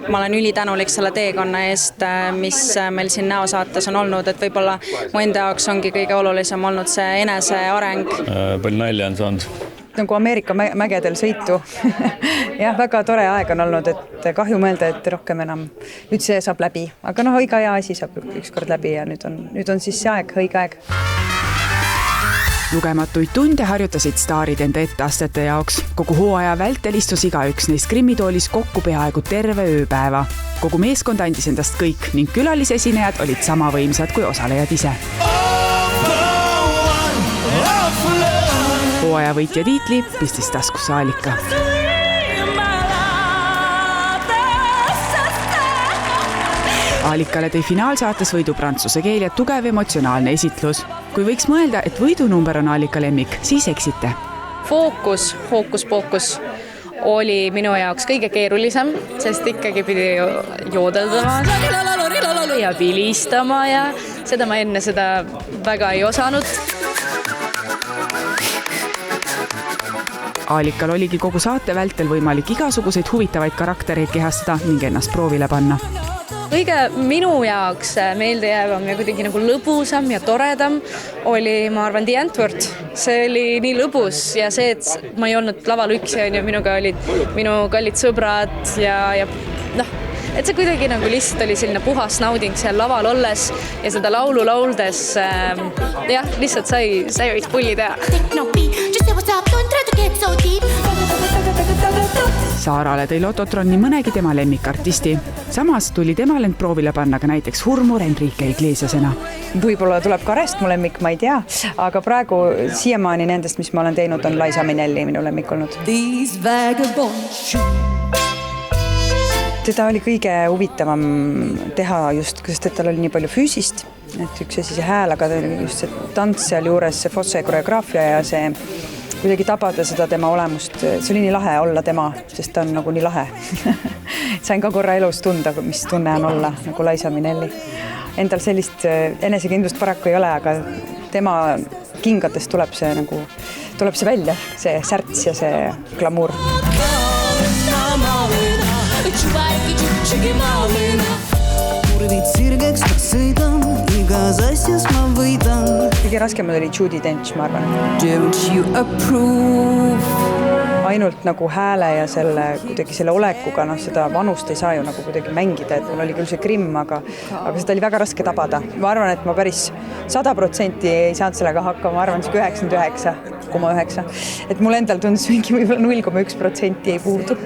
ma olen ülitänulik selle teekonna eest, mis meil siin näosaates on olnud, et võib-olla mu enda jaoks ongi kõige olulisem olnud see enese areng. Palju nalja on saanud. Nagu Ameerika mägedel sõitu. Jah, väga tore aeg on olnud, et kahju mõelda, et rohkem enam nüüd see saab läbi. Aga iga hea asi saab ükskord läbi ja nüüd on siis see aeg, õige aeg. Lugematuid tunde harjutasid staarid enda etteastete jaoks. Kogu hooaja vältel istus igaüks neist Grimmitoolis kokku peaaegu terve ööpäeva. Kogu meeskond andis endast kõik ning külalisesinejad olid sama võimsad kui osalejad ise. Hooaja võitja tiitli pistis taskusse Aalika. Aalikale tõi finaalsaates võidu prantsuse keel ja tugev emotsionaalne esitlus. Kui võiks mõelda, et võidunumber on Aalika lemmik, siis eksite. Fookus oli minu jaoks kõige keerulisem, sest ikkagi pidi joodeldama ja vilistama ja seda ma enne seda väga ei osanud. Aalikal oligi kogu saate vältel võimalik igasuguseid huvitavaid karaktereid kehastada ning ennast proovile panna. Kõige minu jaoks meeldejäävam ja kuidagi nagu lõbusam ja toredam oli, ma arvan, The Antwoord. See oli nii lõbus ja see, et ma ei olnud laval üksi ja minuga olid minu kallid sõbrad ja et see kuidagi nagu lihtsalt oli selline puhas nauding seal laval olles ja seda laulu lauldes lihtsalt sai võiks pulli teha. Saarale tõi Lototron nii mõnegi tema lemmikartisti. Samas tuli temal end proovile panna ka näiteks Hurmur Enrique Iglesiasena. Võib-olla tuleb Karest mu lemmik, ma ei tea, aga praegu siiamaani nendest, mis ma olen teinud, on Liza Minnelli minu lemmik olnud. Teda oli kõige huvitavam teha just, sest et tal oli nii palju füüsist, et üks asi see hääl, aga just see tants seal juures, see fosse koreograafia ja see kuidagi tabada seda tema olemust. See oli nii lahe olla tema, sest ta on nagu nii lahe. Sain ka korra elus tunda, mis tunne on olla nagu Liza Minnelli. Endal sellist enesekindlust paraku ei ole, aga tema kingatest tuleb see välja, see särts ja see glamuur. Kõige raskemad oli Judi Dench, ma arvan. Ainult nagu hääle ja kuidagi selle olekuga, seda vanust ei saa ju nagu kuidagi mängida, et mul oli küll see Grimm, aga seda oli väga raske tabada. Ma arvan, et ma päris 100% ei saanud sellega hakkama, ma arvan, 99,9. Et mul endal tundus mingi võib-olla 0,1% ei puudu.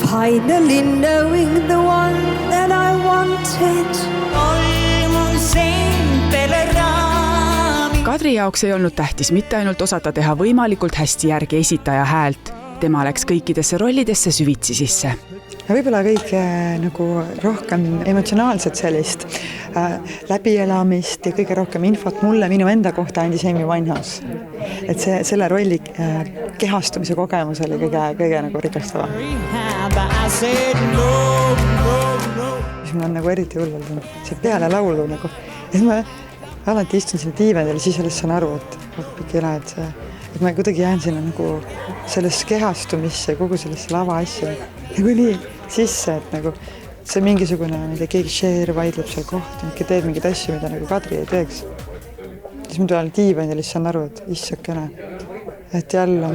Finally knowing the one that I wanted. Kadri jaoks ei olnud tähtis mitte ainult osata teha võimalikult hästi järgi esitaja häält. Tema läks kõikidesse rollidesse süvitsi sisse. Võib-olla kõige nagu rohkem emotsionaalset sellist läbielamist ja kõige rohkem infot mulle minu enda kohta andis Amy Winehouse. Et selle rolli kehastumise kogemus oli kõige nagu rikastavam. Mis mul on nagu eriti hullult. See peale laulu nagu. Et ma alati istun siin diivanil ja siis alles saan aru, et ma kuidagi jään sinna nagu selles kehastumisse, kogu sellesse lava asja nagu nii sisse, et nagu see mingisugune, mida keegi Cher vaidleb seal kohta, teeb mingid asju, mida nagu Kadri ei teeks. Siis ma tulen diivanil ja saan aru, et issakene, et jälle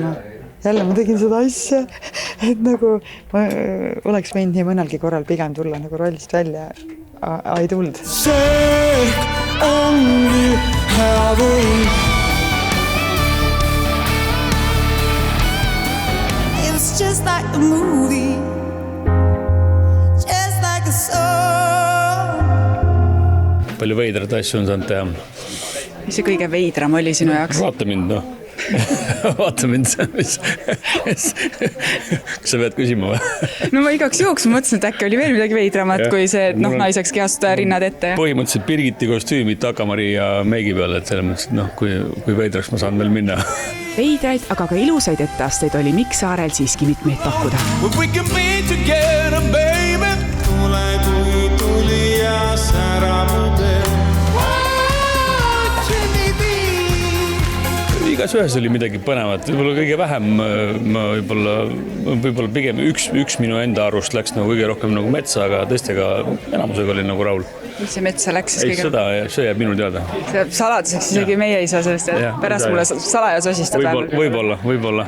ma tegin seda asja, et nagu ma oleks võinud nii mõnelgi korral pigem tulla nagu rollist välja, ei tulnud. Only heaven. It's just like a movie, just like a song. Palju veidrad asju on saanud teha. Mis see kõige veidram oli sinu jaoks? Vaata mind, Vaata mind, kas sa pead küsima või? No ma igaks juhuks mõtlesin, et äkki oli veel midagi veidramat, kui see, et naiseks kehastuda rinnad ette. Põhimõtteliselt Birgiti kostüümi Takamari ja meigi peale, et selle mõttes, et kui veidraks ma saan veel minna. Veidraid, aga ka ilusaid etteasteid oli Mikk Saarel siiski mitmeid pakkuda. Tuli ja säramude. igas ühes oli midagi põnevat, võib-olla kõige vähem ma võib-olla pigem üks minu enda arust läks nagu kõige rohkem nagu metsa, aga teistega enamusega oli nagu rahul. Mis see metsa läks siis ei, kõige? See jääb minu teada. See saladuseks isegi meie ei saa sellest, et pärast mulle salaja sosistada. Võib-olla.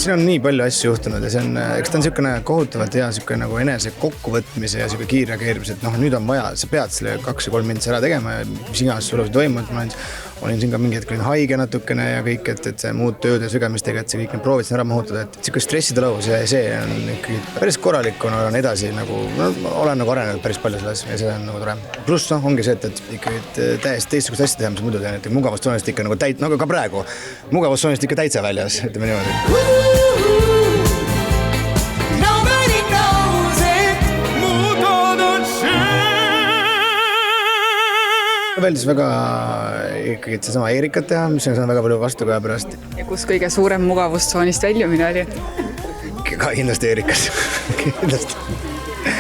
Siin on nii palju asju juhtunud ja eks ta on niisugune kohutavalt hea niisugune nagu enese kokkuvõtmise ja niisugune kiirreageerimise, et nüüd on vaja, sa pead selle 2 või 3 minti ära tegema ja mis iganes sul toimunud. Ma olin siin ka mingi hetk haige natukene ja kõik, et see muud tööd ja sügemistega, et see kõik need proovid ära mahutada, et niisugune stressitõlus ja see on ikkagi päris korralikuna on edasi nagu, olen nagu arenenud päris palju selles ja see on nagu tore. Pluss ongi see, et ikkagi täiesti teistsugust asja teha, mis muidu teen, et mugavustsoonist ikka nagu nagu ka praegu, mugavustsoonist ikka täitsa väljas, ütleme niimoodi. Väldis väga ikkagi seesama Eerikat teha, mis on väga palju vastukaja pärast. Ja kus kõige suurem mugavustsoonist väljumine oli? Ka kindlasti Eerikas. Kindlasti.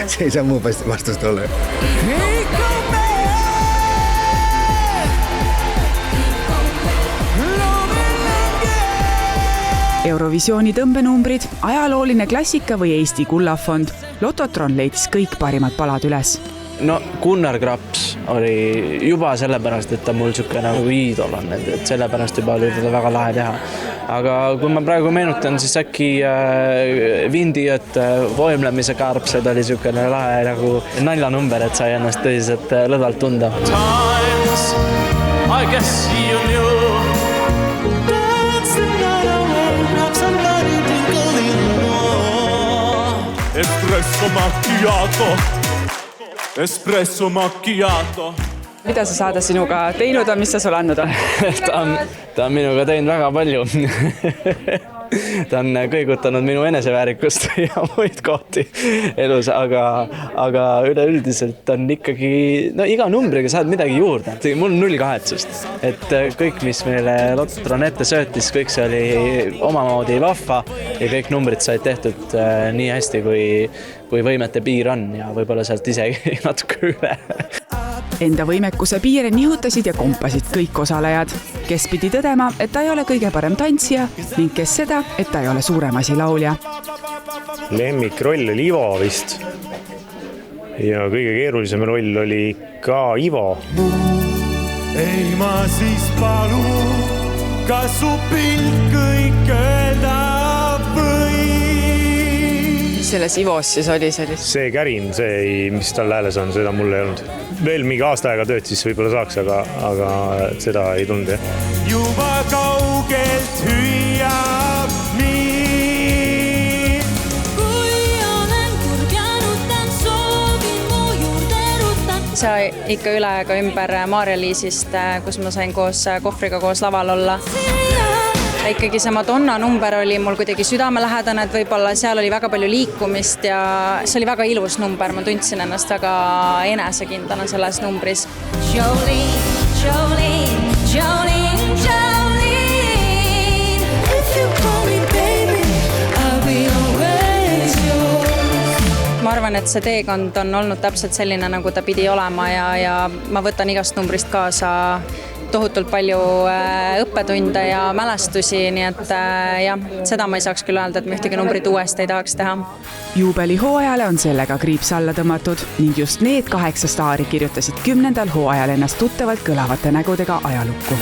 See ei saa muu vastust olla. Eurovisiooni tõmbenumbrid, ajalooline klassika või Eesti kullafond. Lototron leidis kõik parimad palad üles. No Gunnar Graps oli juba sellepärast, et ta mul niisugune nagu iidol on, et sellepärast juba oli teda väga lahe teha. Aga kui ma praegu meenutan, siis äkki Vindiöt voimlemise karpsed oli niisugune lahe nagu naljanumber, et sai ennast tõsiselt lõdvalt tunda. Times, I guess you knew. Espresso macchiato. Mida sa saada sinuga teinud on, mis sa sulle andnud on? ta on minuga teinud väga palju. Ta on kõigutanud minu eneseväärikust ja muid kohti elus, aga üleüldiselt on ikkagi, iga numbriga saad midagi juurde. Mul on 0 kahetsust, et kõik, mis meile Lototron ette söötis, kõik see oli omamoodi vahva ja kõik numbrid said tehtud nii hästi, kui võimete piir on ja võib-olla sealt isegi natuke üle. Enda võimekuse piire nihutasid ja kompasid kõik osalejad, kes pidi tõdema, et ta ei ole kõige parem tantsija ning kes seda, et ta ei ole suurem asi laulja. Lemmikroll oli Ivo vist ja kõige keerulisem roll oli ka Ivo. Ei ma siis palu, kas su pilt kõik öelda või? Selles Ivos siis oli sellist? See kärin, mis tal hääles on, seda mul ei olnud. Veel mingi aasta aega tööd siis võib-olla saaks, aga seda ei tulnud. Juba kaugelt hüüab nii. Kui olen kurjanud, tän soovin mu juurde rutan. Sa ikka üle ka ümber Maarja-Liisist, kus ma sain kohvriga koos laval olla. Ikkagi see Madonna number oli mul kuidagi südamelähedane, et võib-olla seal oli väga palju liikumist ja see oli väga ilus number, ma tundsin ennast väga enesekindlana selles numbris. Jolene, Jolene, Jolene, Jolene. If you call me baby, I'll be always yours. Ma arvan, et see teekond on olnud täpselt selline, nagu ta pidi olema ja ma võtan igast numbrist kaasa tohutult palju õppetunde ja mälestusi, nii et jah, seda ma ei saaks küll öelda, et me ühtegi numbrit uuesti ei tahaks teha. Juubelihooajale on sellega kriips alla tõmmatud ning just need 8 staari kirjutasid 10. hooajal ennast tuttavalt kõlavate nägudega ajalukku.